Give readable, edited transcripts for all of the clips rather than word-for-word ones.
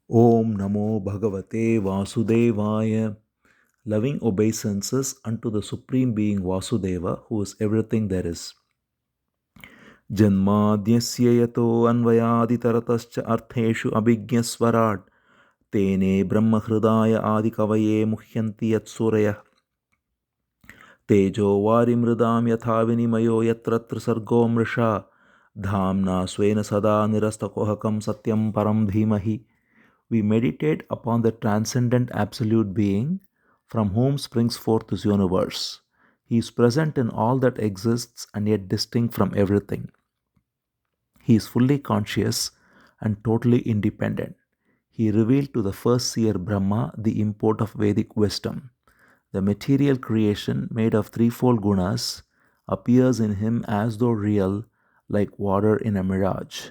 Om Namo Bhagavate Vasudevaya. Loving obeisances unto the Supreme Being Vasudeva, who is everything there is. Janmadhyasya yato anvayaditaratascha artheshu abhigyasvarat tene brahma hridaya adikavaye muhyanti yatsurayah tejo varimridam yatha vinimayo yatratra sargo mrisha dhamna swena sada nirastakohakam satyam param dhimahi. We meditate upon the transcendent absolute being from whom springs forth this universe. He is present in all that exists and yet distinct from everything. He is fully conscious and totally independent. He revealed to the first seer Brahma the import of Vedic wisdom. The material creation, made of threefold gunas, appears in him as though real, like water in a mirage.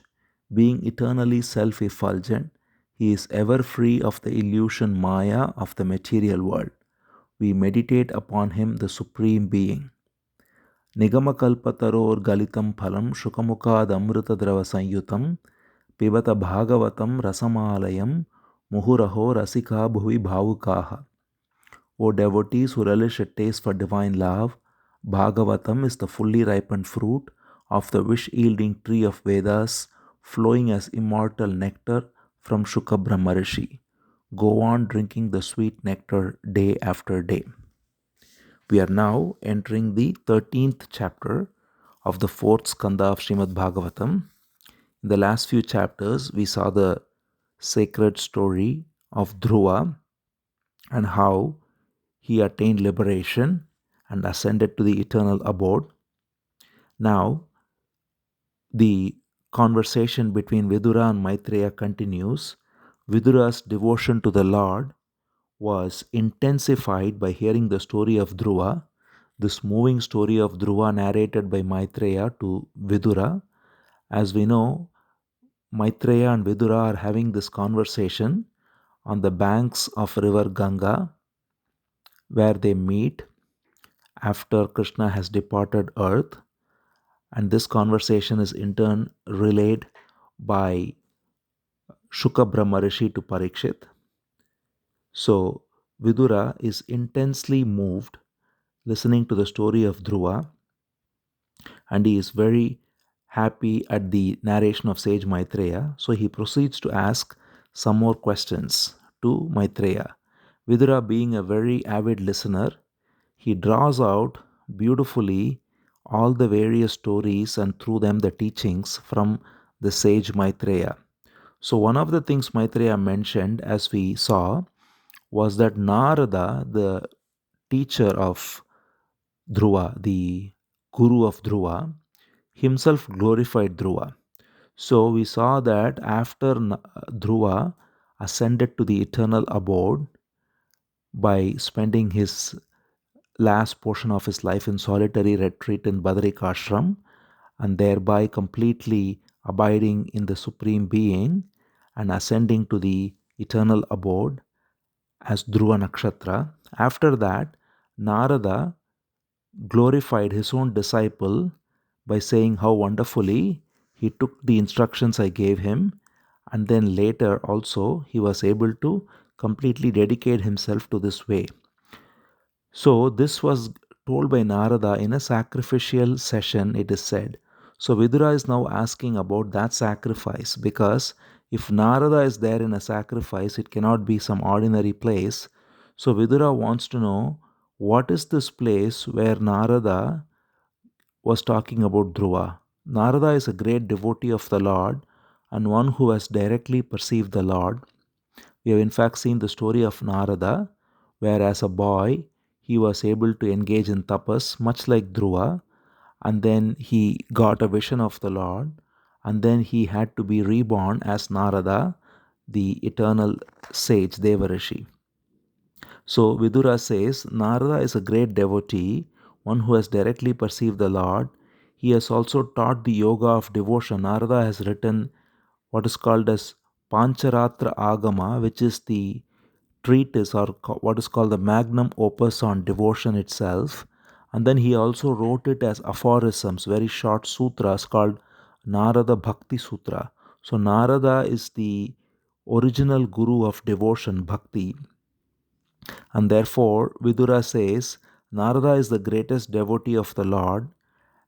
Being eternally self effulgent, he is ever free of the illusion Maya of the material world. We meditate upon him, the Supreme Being. Nigamakalpataror galitam phalam shukamukad amritadrava sanyutam pibata bhagavatam rasamalayam muhuraho rasika bhuvi bhavukaha. O devotees who relish a taste for divine love, Bhagavatam is the fully ripened fruit of the wish-yielding tree of Vedas, flowing as immortal nectar from Shuka Brahma Rishi. Go on drinking the sweet nectar day after day. We are now entering the 13th chapter of the 4th Skandha of Srimad Bhagavatam. In the last few chapters, we saw the sacred story of Dhruva and how he attained liberation and ascended to the eternal abode. Now, the conversation between Vidura and Maitreya continues. Vidura's devotion to the Lord was intensified by hearing the story of Dhruva, this moving story of Dhruva narrated by Maitreya to Vidura. As we know, Maitreya and Vidura are having this conversation on the banks of river Ganga, where they meet after Krishna has departed earth, and this conversation is in turn relayed by Shuka Brahma Rishi to Parikshit. So Vidura is intensely moved listening to the story of Dhruva, and he is very happy at the narration of sage Maitreya. So he proceeds to ask some more questions to Maitreya. Vidura, being a very avid listener, he draws out beautifully all the various stories and through them the teachings from the sage Maitreya. So, one of the things Maitreya mentioned, as we saw, was that Narada, the teacher of Dhruva, the guru of Dhruva, himself glorified Dhruva. So, we saw that after Dhruva ascended to the eternal abode by spending his last portion of his life in solitary retreat in Badrikashram and thereby completely abiding in the Supreme Being and ascending to the eternal abode as Dhruva Nakshatra. After that, Narada glorified his own disciple by saying how wonderfully he took the instructions I gave him, and then later also he was able to completely dedicate himself to this way. So, this was told by Narada in a sacrificial session, it is said. So, Vidura is now asking about that sacrifice, because if Narada is there in a sacrifice, it cannot be some ordinary place. So, Vidura wants to know what is this place where Narada was talking about Dhruva. Narada is a great devotee of the Lord and one who has directly perceived the Lord. We have in fact seen the story of Narada, where as a boy he was able to engage in tapas, much like Dhruva, and then he got a vision of the Lord, and then he had to be reborn as Narada, the eternal sage Devarishi. So Vidura says Narada is a great devotee, one who has directly perceived the Lord. He has also taught the yoga of devotion. Narada has written what is called as Pancharatra Agama, which is the treatise or what is called the magnum opus on devotion itself. And then he also wrote it as aphorisms, very short sutras called Narada Bhakti Sutra. So Narada is the original guru of devotion, bhakti. And therefore, Vidura says, Narada is the greatest devotee of the Lord,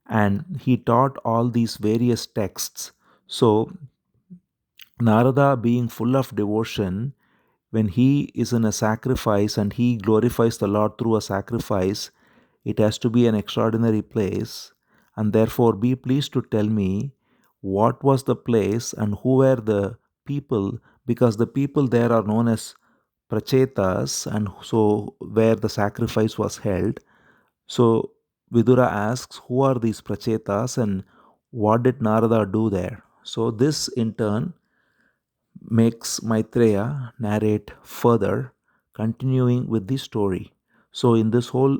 and he taught all these various texts. So, Narada, being full of devotion, when he is in a sacrifice and he glorifies the Lord through a sacrifice, it has to be an extraordinary place. And therefore, be pleased to tell me what was the place and who were the people, because the people there are known as prachetas, and so where the sacrifice was held. So Vidura asks, who are these prachetas and what did Narada do there? So this in turn makes Maitreya narrate further, continuing with the story. So, in this whole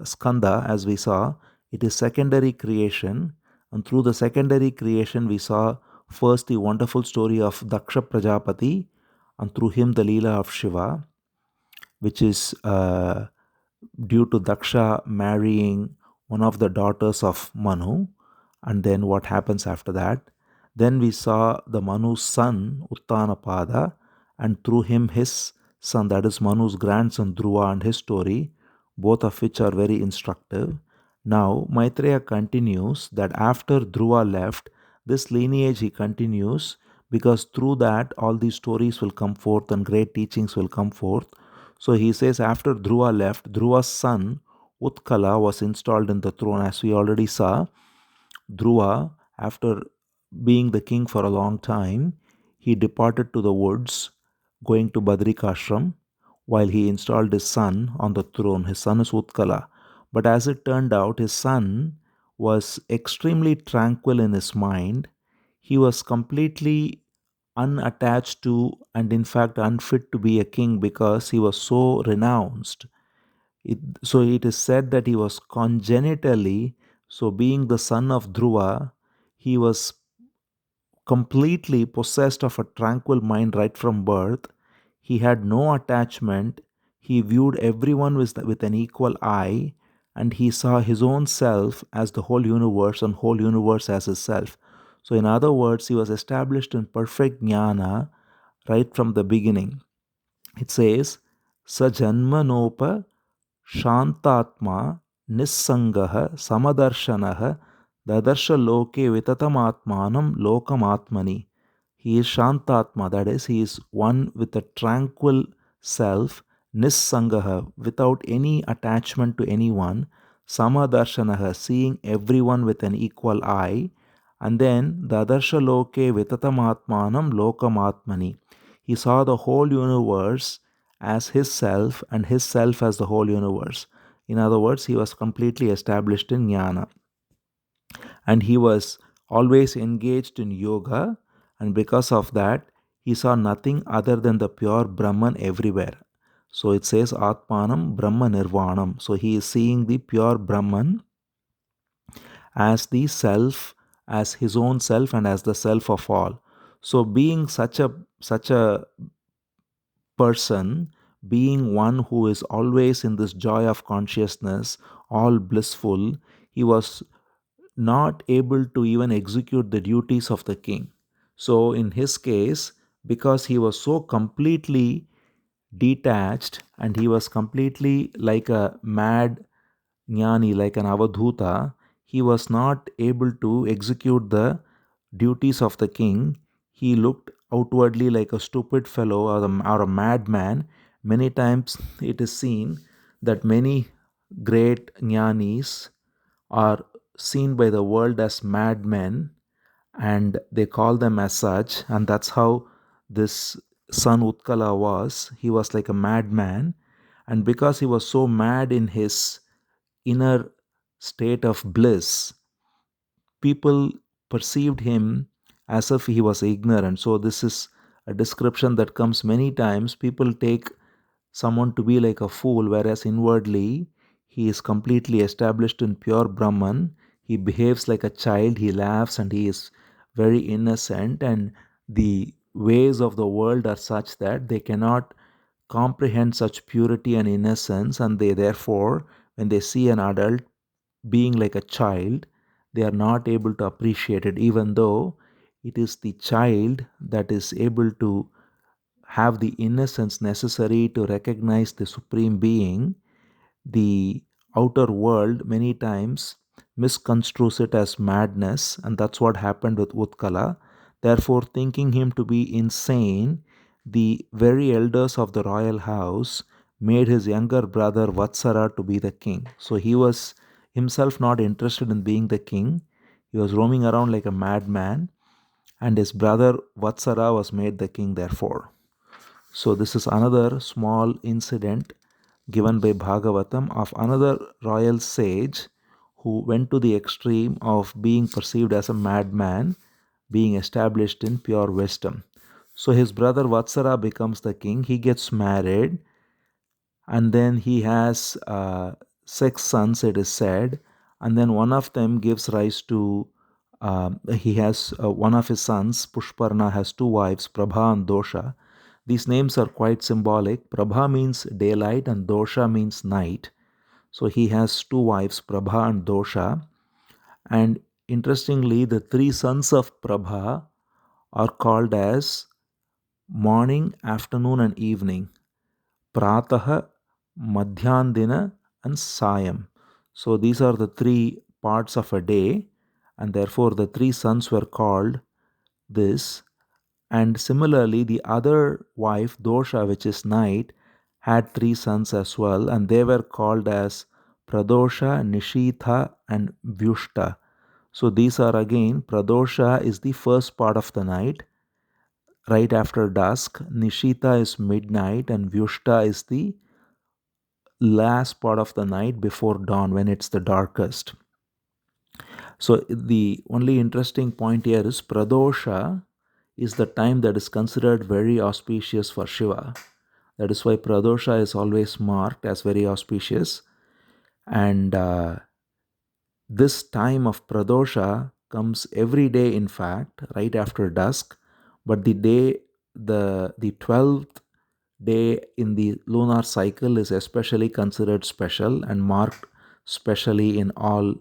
skandha, as we saw, it is secondary creation, and through the secondary creation, we saw first the wonderful story of Daksha Prajapati, and through him, the Leela of Shiva, which is due to Daksha marrying one of the daughters of Manu, and then what happens after that. Then we saw the Manu's son, Uttanapada, and through him his son, that is Manu's grandson Dhruva, and his story, both of which are very instructive. Now, Maitreya continues that after Dhruva left, this lineage he continues, because through that all these stories will come forth and great teachings will come forth. So he says, after Dhruva left, Dhruva's son Utpala was installed in the throne. As we already saw, Dhruva, after being the king for a long time, he departed to the woods, going to Badrikashram, while he installed his son on the throne. His son is Utpala. But as it turned out, his son was extremely tranquil in his mind. He was completely unattached to, and in fact unfit to be a king, because he was so renounced. So it is said that he was congenitally, so being the son of Dhruva, he was completely possessed of a tranquil mind right from birth. He had no attachment. He viewed everyone with an equal eye, and he saw his own self as the whole universe and whole universe as his self. So, in other words, he was established in perfect jnana right from the beginning. It says, Sajanmanopa Shantatma Nissangaha Samadarshanaha Dadarsha Loke Vitatamatmanam Lokamatmani. He is Shantatma, that is, he is one with a tranquil self, Nissangaha, without any attachment to anyone, Samadarshanaha, seeing everyone with an equal eye, and then Dadarsha Loke Vitatamatmanam Lokamatmani. He saw the whole universe as his self and his self as the whole universe. In other words, he was completely established in jnana. And he was always engaged in yoga, and because of that, he saw nothing other than the pure Brahman everywhere. So it says Atmanam Brahma Nirvanam. So he is seeing the pure Brahman as the self, as his own self, and as the self of all. So being such a person, being one who is always in this joy of consciousness, all blissful, he was not able to even execute the duties of the king. So, in his case, because he was so completely detached and he was completely like a mad jnani, like an avadhuta, he was not able to execute the duties of the king. He looked outwardly like a stupid fellow or a madman. Many times it is seen that many great jnanis are seen by the world as madmen, and they call them as such, and that's how this son Utkala was. He was like a madman, and because he was so mad in his inner state of bliss, people perceived him as if he was ignorant. So, this is a description that comes many times. People take someone to be like a fool, whereas inwardly he is completely established in pure Brahman. He behaves like a child, he laughs, and he is very innocent. And the ways of the world are such that they cannot comprehend such purity and innocence, and they therefore, when they see an adult being like a child, they are not able to appreciate it, even though it is the child that is able to have the innocence necessary to recognize the Supreme Being, the outer world many times misconstrues it as madness, and that's what happened with Utpala. Therefore, thinking him to be insane, the very elders of the royal house made his younger brother Vatsara to be the king. So he was himself not interested in being the king. He was roaming around like a madman, and his brother Vatsara was made the king, therefore. So, this is another small incident given by Bhagavatam of another royal sage who went to the extreme of being perceived as a madman, being established in pure wisdom. So, his brother Vatsara becomes the king, he gets married, and then he has 6 sons, it is said, and then one of them gives rise to he has one of his sons, Pushparna, has 2 wives, Prabha and Dosha. These names are quite symbolic. Prabha means daylight and Dosha means night. So he has 2 wives, Prabha and Dosha. And interestingly, the 3 sons of Prabha are called as morning, afternoon, and evening. Pratah, Madhyandina, and Sayam. So these are the 3 parts of a day, and therefore the 3 sons were called this. And similarly, the other wife, Dosha, which is night, had 3 sons as well, and they were called as Pradosha, Nishitha, and Vyushta. So these are again, Pradosha is the first part of the night, right after dusk. Nishita is midnight, and Vyushta is the last part of the night before dawn when it's the darkest. So the only interesting point here is Pradosha is the time that is considered very auspicious for Shiva. That is why Pradosha is always marked as very auspicious. And this time of Pradosha comes every day, in fact, right after dusk. But the 12th day in the lunar cycle is especially considered special and marked specially in all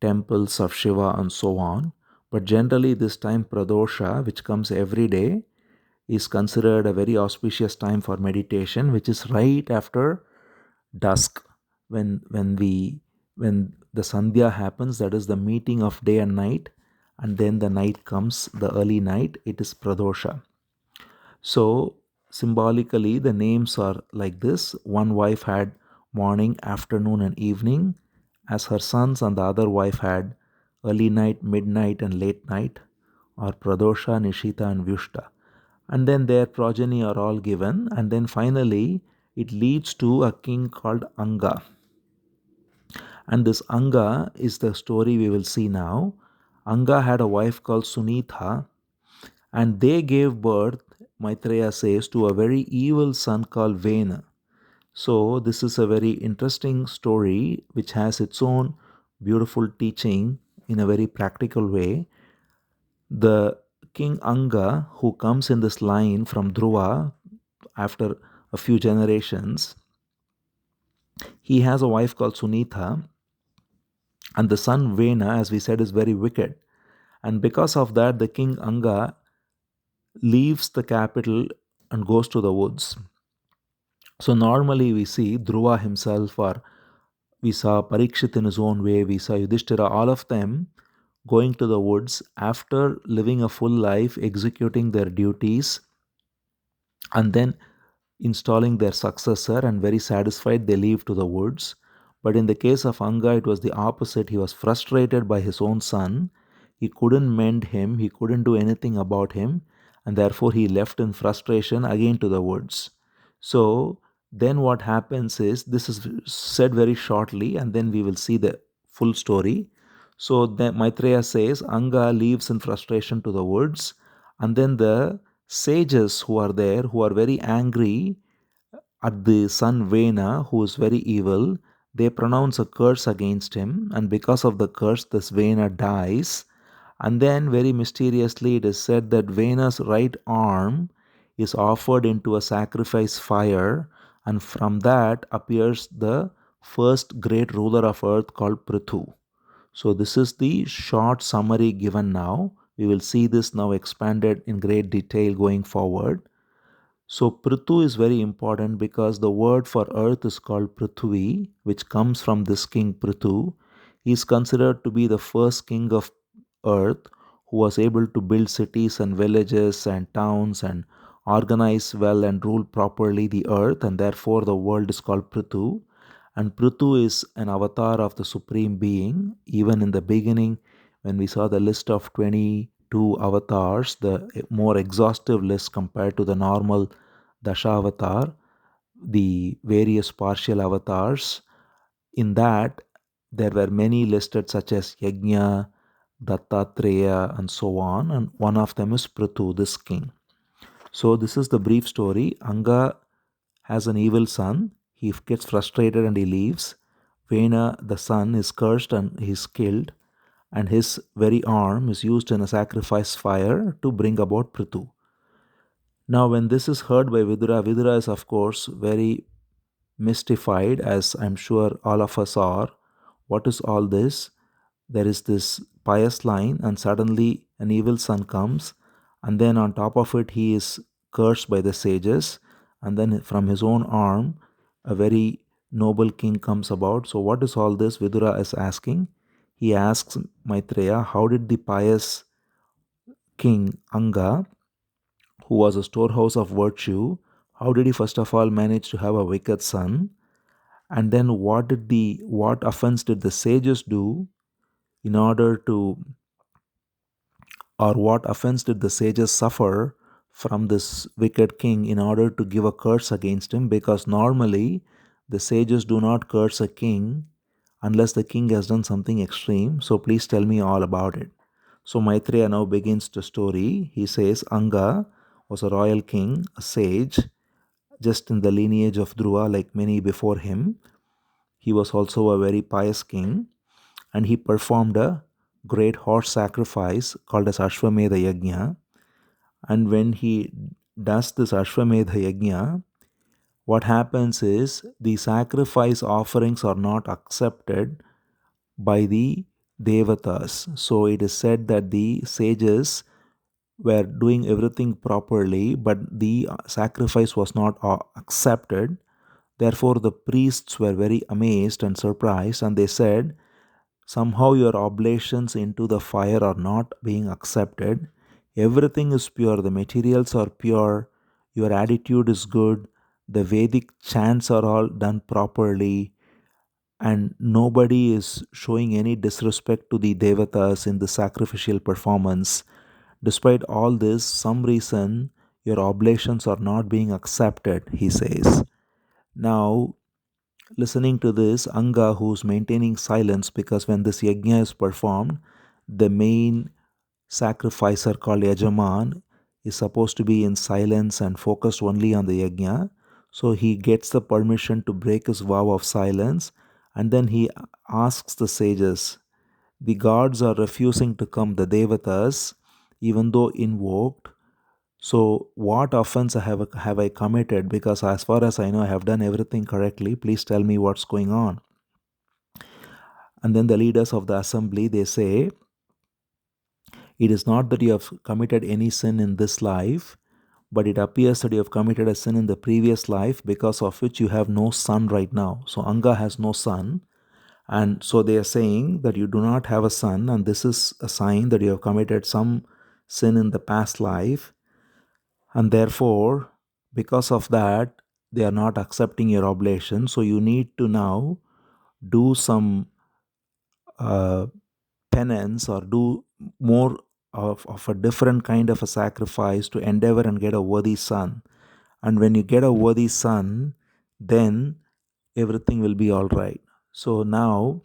temples of Shiva and so on. But generally, this time Pradosha, which comes every day, is considered a very auspicious time for meditation, which is right after dusk, when the Sandhya happens, that is the meeting of day and night, and then the night comes, the early night, it is Pradosha. So symbolically, the names are like this. One wife had morning, afternoon, and evening as her sons, and the other wife had early night, midnight, and late night, or Pradosha, Nishita, and Vyushta. And then their progeny are all given, and then finally it leads to a king called Anga. And this Anga is the story we will see now. Anga had a wife called Sunitha, and they gave birth, Maitreya says, to a very evil son called Vena. So, this is a very interesting story which has its own beautiful teaching in a very practical way. The King Anga, who comes in this line from Dhruva after a few generations, he has a wife called Sunitha, and the son Vena, as we said, is very wicked. And because of that, the King Anga leaves the capital and goes to the woods. So normally we see Dhruva himself, or we saw Parikshit in his own way, we saw Yudhishthira, all of them going to the woods after living a full life, executing their duties, and then installing their successor, and very satisfied they leave to the woods. But in the case of Anga, it was the opposite. He was frustrated by his own son. He couldn't mend him, he couldn't do anything about him, and therefore he left in frustration again to the woods. So then what happens is, this is said very shortly, and then we will see the full story. So then Maitreya says Anga leaves in frustration to the woods, and then the sages who are there, who are very angry at the son Vena, who is very evil, they pronounce a curse against him, and because of the curse, this Vena dies. And then, very mysteriously, it is said that Vena's right arm is offered into a sacrifice fire, and from that appears the first great ruler of earth called Prithu. So, this is the short summary given now. We will see this now expanded in great detail going forward. So Prithu is very important because the word for earth is called Prithvi, which comes from this king Prithu. He is considered to be the first king of earth who was able to build cities and villages and towns and organize well and rule properly the earth, and therefore the world is called Prithu. And Prithu is an avatar of the Supreme Being. Even in the beginning, when we saw the list of 22 avatars, the more exhaustive list compared to the normal Dashavatar, the various partial avatars, in that there were many listed such as Yajna, Dattatreya, and so on, and one of them is Prithu, this king. So this is the brief story. Anga has an evil son. He gets frustrated and he leaves. Vena, the son, is cursed and he's killed, and his very arm is used in a sacrifice fire to bring about Prithu. Now, when this is heard by Vidura, Vidura is, of course, very mystified, as I'm sure all of us are. What is all this? There is this pious line, and suddenly an evil son comes, and then on top of it, he is cursed by the sages, and then from his own arm, a very noble king comes about. So, what is all this? Vidura is asking. He asks Maitreya, how did the pious king Anga, who was a storehouse of virtue, how did he first of all manage to have a wicked son? And then what offense did the sages do in order to, or what offense did the sages suffer from this wicked king in order to give a curse against him? Because normally the sages do not curse a king unless the king has done something extreme. So please tell me all about it. So Maitreya now begins the story. He says Anga was a royal king, a sage, just in the lineage of Dhruva, like many before him. He was also a very pious king, and he performed a great horse sacrifice called as Ashwamedha Yajna. And when he does this Ashwamedha Yajna, what happens is the sacrifice offerings are not accepted by the devatas. So it is said that the sages were doing everything properly, but the sacrifice was not accepted. Therefore, the priests were very amazed and surprised, and they said, somehow your oblations into the fire are not being accepted. Everything is pure, the materials are pure, your attitude is good, the Vedic chants are all done properly, and nobody is showing any disrespect to the devatas in the sacrificial performance. Despite all this, some reason your oblations are not being accepted, he says. Now, listening to this, Anga, who's maintaining silence, because when this yajna is performed, the main sacrificer called Yajaman is supposed to be in silence and focused only on the yajna. So he gets the permission to break his vow of silence, and then he asks the sages, the gods are refusing to come, the devatas, even though invoked. So, what offense have I committed? Because as far as I know, I have done everything correctly. Please tell me what's going on. And then the leaders of the assembly, they say, it is not that you have committed any sin in this life, but it appears that you have committed a sin in the previous life, because of which you have no son right now. So Anga has no son. And so they are saying that you do not have a son, and this is a sign that you have committed some sin in the past life. And therefore, because of that, they are not accepting your oblation. So you need to now do some uh, penance, or do more of a different kind of a sacrifice to endeavor and get a worthy son. And when you get a worthy son, then everything will be all right. So now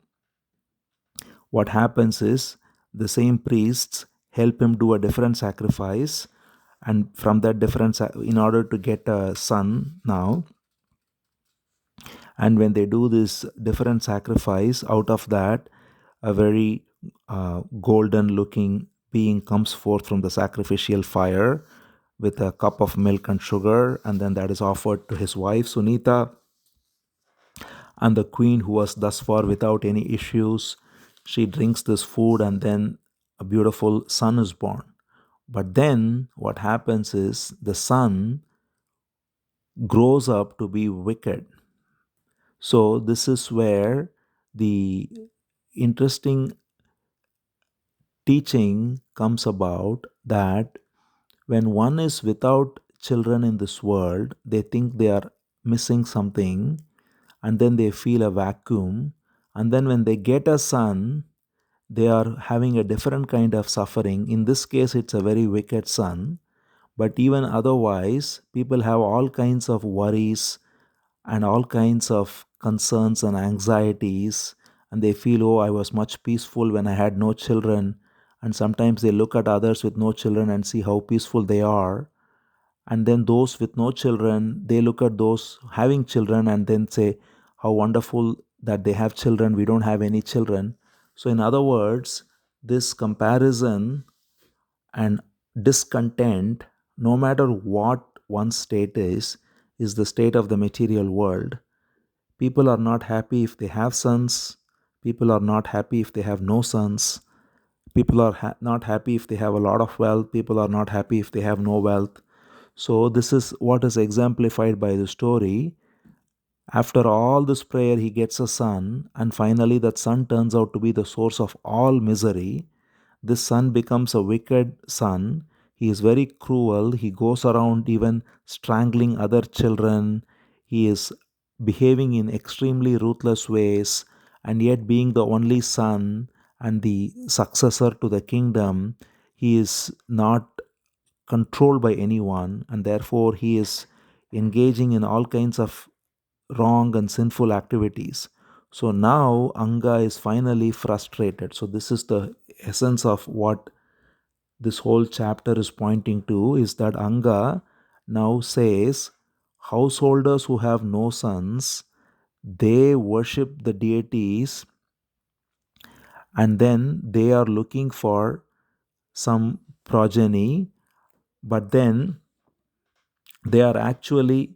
what happens is the same priests help him do a different sacrifice, and from that different in order to get a son now. And when they do this different sacrifice, out of that a very golden looking being comes forth from the sacrificial fire with a cup of milk and sugar, and then that is offered to his wife Sunita. And the queen, who was thus far without any issues, she drinks this food, and then a beautiful son is born. But then what happens is the son grows up to be wicked. So, this is where the interesting teaching comes about, that when one is without children in this world, they think they are missing something, and then they feel a vacuum. And then when they get a son, they are having a different kind of suffering. In this case, it's a very wicked son. But even otherwise, people have all kinds of worries and all kinds of concerns and anxieties, and they feel, oh, I was much peaceful when I had no children. And sometimes they look at others with no children and see how peaceful they are. And then those with no children, they look at those having children and then say how wonderful that they have children, we don't have any children. So in other words, this comparison and discontent, no matter what one's state is the state of the material world. People are not happy if they have sons. People are not happy if they have no sons. People are not happy if they have a lot of wealth. People are not happy if they have no wealth. So, this is what is exemplified by the story. After all this prayer, he gets a son, and finally, that son turns out to be the source of all misery. This son becomes a wicked son. He is very cruel. He goes around even strangling other children. He is behaving in extremely ruthless ways, and yet, being the only son and the successor to the kingdom, he is not controlled by anyone, and therefore he is engaging in all kinds of wrong and sinful activities. So now Anga is finally frustrated. So this is the essence of what this whole chapter is pointing to, is that Anga now says householders who have no sons, they worship the deities, and then they are looking for some progeny, but then they are actually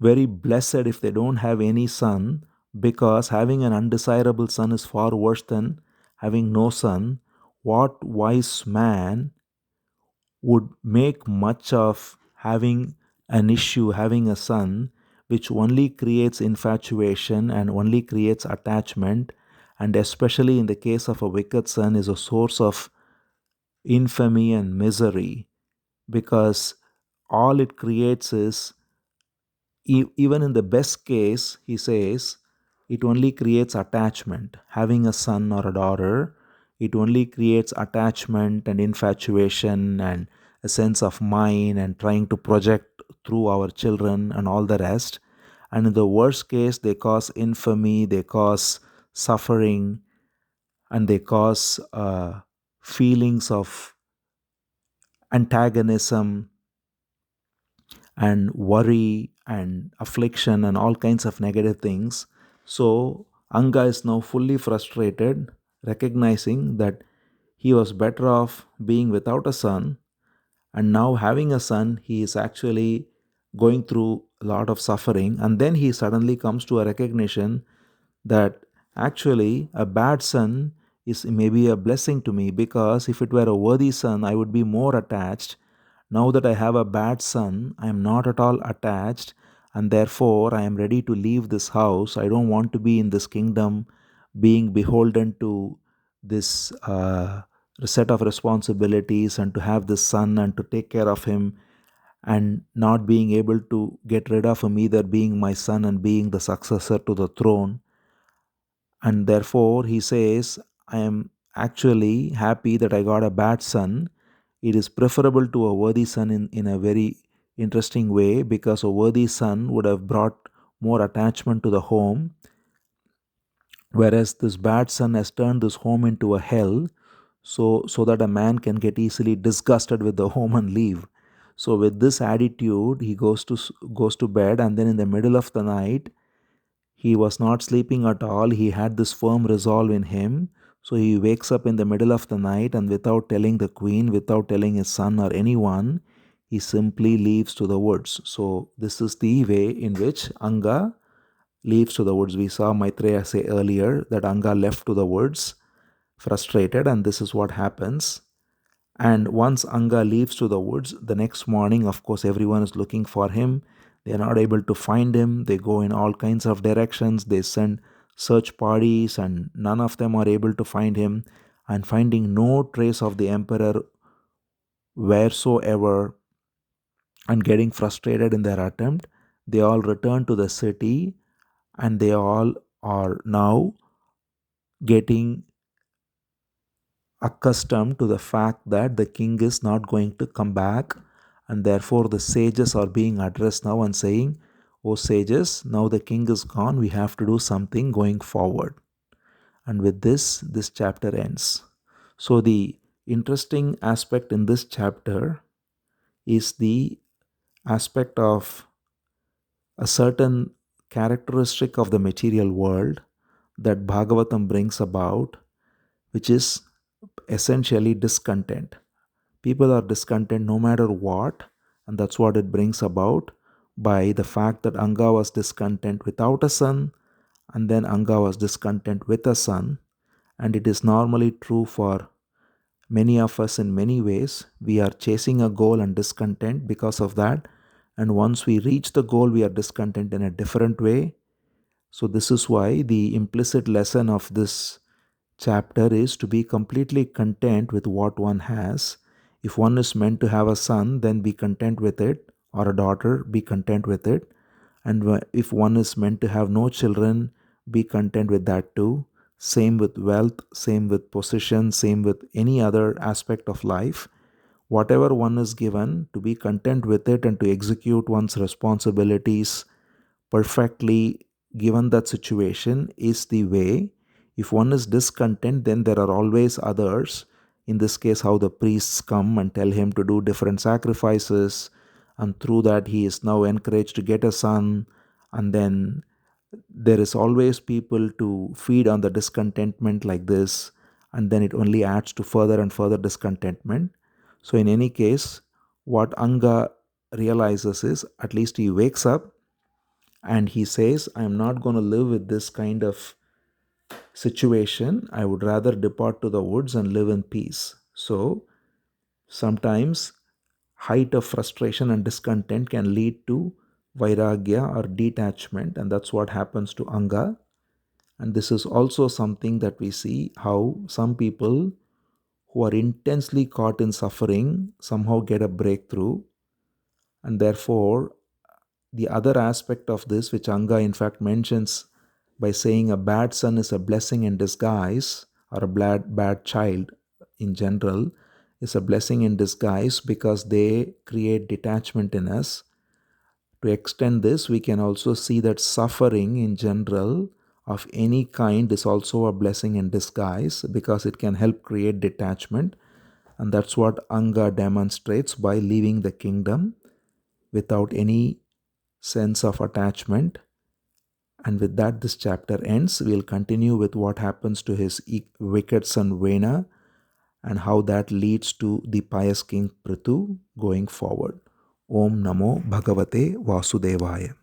very blessed if they don't have any son, because having an undesirable son is far worse than having no son. What wise man would make much of having an issue, having a son, which only creates infatuation and only creates attachment, and especially in the case of a wicked son, is a source of infamy and misery, because all it creates is, even in the best case, he says, it only creates attachment. Having a son or a daughter, it only creates attachment and infatuation and a sense of mine and trying to project through our children and all the rest. And in the worst case, they cause infamy, they cause suffering, and they cause feelings of antagonism and worry and affliction and all kinds of negative things. So Anga is now fully frustrated, recognizing that he was better off being without a son, and now having a son, he is actually going through a lot of suffering. And then he suddenly comes to a recognition that actually a bad son is maybe a blessing to me, because if it were a worthy son, I would be more attached. Now that I have a bad son, I am not at all attached, and therefore I am ready to leave this house. I don't want to be in this kingdom being beholden to this set of responsibilities, and to have this son and to take care of him, and not being able to get rid of him, either being my son and being the successor to the throne. And therefore, he says, I am actually happy that I got a bad son. It is preferable to a worthy son in a very interesting way, because a worthy son would have brought more attachment to the home, whereas this bad son has turned this home into a hell, so that a man can get easily disgusted with the home and leave. So with this attitude, he goes to bed, and then in the middle of the night, he was not sleeping at all. He had this firm resolve in him. So he wakes up in the middle of the night, and without telling the queen, without telling his son or anyone, he simply leaves to the woods. So this is the way in which Anga leaves to the woods. We saw Maitreya say earlier that Anga left to the woods frustrated, and this is what happens. And once Anga leaves to the woods, the next morning, of course, everyone is looking for him. They are not able to find him. They go in all kinds of directions. They send search parties, and none of them are able to find him. And finding no trace of the emperor wheresoever, and getting frustrated in their attempt, they all return to the city, and they all are now getting accustomed to the fact that the king is not going to come back. And therefore the sages are being addressed now and saying, "O sages, now the king is gone, we have to do something going forward." And with this chapter ends. So the interesting aspect in this chapter is the aspect of a certain characteristic of the material world that Bhagavatam brings about, which is essentially discontent. People are discontent no matter what, and that's what it brings about by the fact that Anga was discontent without a son, and then Anga was discontent with a son. And it is normally true for many of us in many ways. We are chasing a goal and discontent because of that. And once we reach the goal, we are discontent in a different way. So, this is why the implicit lesson of this chapter is to be completely content with what one has. If one is meant to have a son, then be content with it, or a daughter, be content with it. And if one is meant to have no children, be content with that too. Same with wealth, same with position, same with any other aspect of life. Whatever one is given, to be content with it and to execute one's responsibilities perfectly given that situation is the way. If one is discontent, then there are always others. In this case, how the priests come and tell him to do different sacrifices, and through that he is now encouraged to get a son. And then there is always people to feed on the discontentment like this, and then it only adds to further and further discontentment. So in any case, what Anga realizes is, at least he wakes up and he says, "I am not going to live with this kind of situation. I would rather depart to the woods and live in peace." So sometimes height of frustration and discontent can lead to vairagya or detachment, and that's what happens to Anga. And this is also something that we see how some people who are intensely caught in suffering somehow get a breakthrough. And therefore, the other aspect of this, which Anga in fact mentions by saying a bad son is a blessing in disguise, or a bad child in general is a blessing in disguise because they create detachment in us. To extend this, we can also see that suffering in general of any kind is also a blessing in disguise because it can help create detachment. And that's what Anga demonstrates by leaving the kingdom without any sense of attachment. And with that, this chapter ends. We'll continue with what happens to his wicked son Vena and how that leads to the pious king Prithu going forward. Om Namo Bhagavate Vasudevaya.